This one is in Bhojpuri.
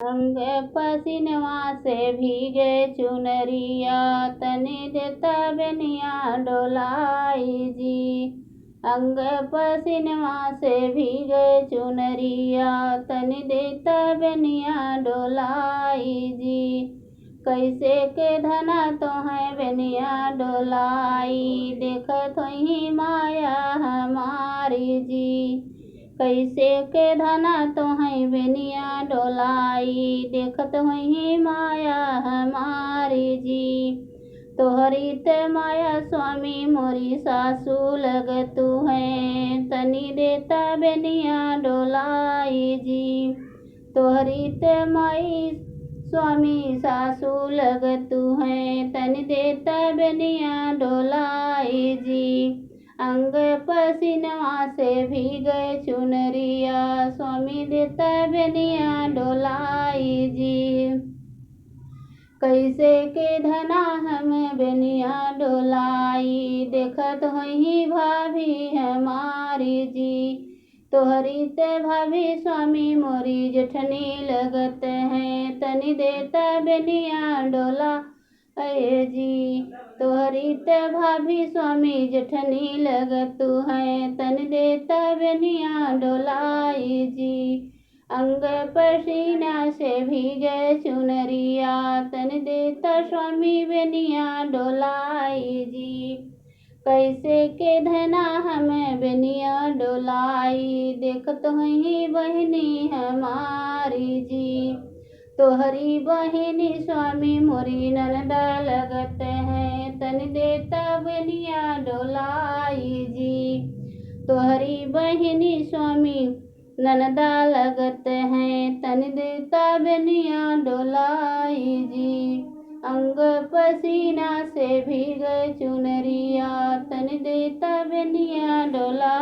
अंग पसीनवा से भीगे चुनरिया, तनि देता बेनिया डोलाई जी। अंग पसीनवा से भीगे चुनरिया, तनि देता बेनिया डोलाई जी। कैसे के धना तो है बेनिया डोलाई, देखत होई माया हमारी जी। कैसे के धना तो है बेनिया डोलाई, देखत होई माया हमारी जी। तोहरी ते माया स्वामी मोरी सासू लगतु है, तनि देता बेनिया डोलाई जी। तोहरी ते माई स्वामी सासू लगतु है, तनि देता बेनिया डोलाई जी। अंग पसीनवा से भीगे चुनरिया, स्वामी देता बेनिया डोलाई जी। कैसे के धना हम बेनिया डोलाई, देखत होई भाभी हमारी जी। तोहरी ते भाभी स्वामी मोरी जेठनी लगत है, तनि देता बेनिया डोला अये जी। तोहरी ते भाभी स्वामी जेठनी लगतु है, तनि देता बेनिया डोलाई जी। अंग पसीना से भीगे चुनरिया, तनि देता स्वामी बेनिया डोलाई जी। कैसे के धना हमें बेनिया डोलाई, देखत होई बहिनी हमारी जी। तोहरी बहिनी स्वामी मोरी ननदा लगत है, तनि देता बेनिया डोलाई जी। तोहरी बहिनी स्वामी ननदा लगत है, तनि देता बेनिया डोलाई जी। अंग पसीना से भीगे चुनरिया, तनि देता बेनिया डोलाई।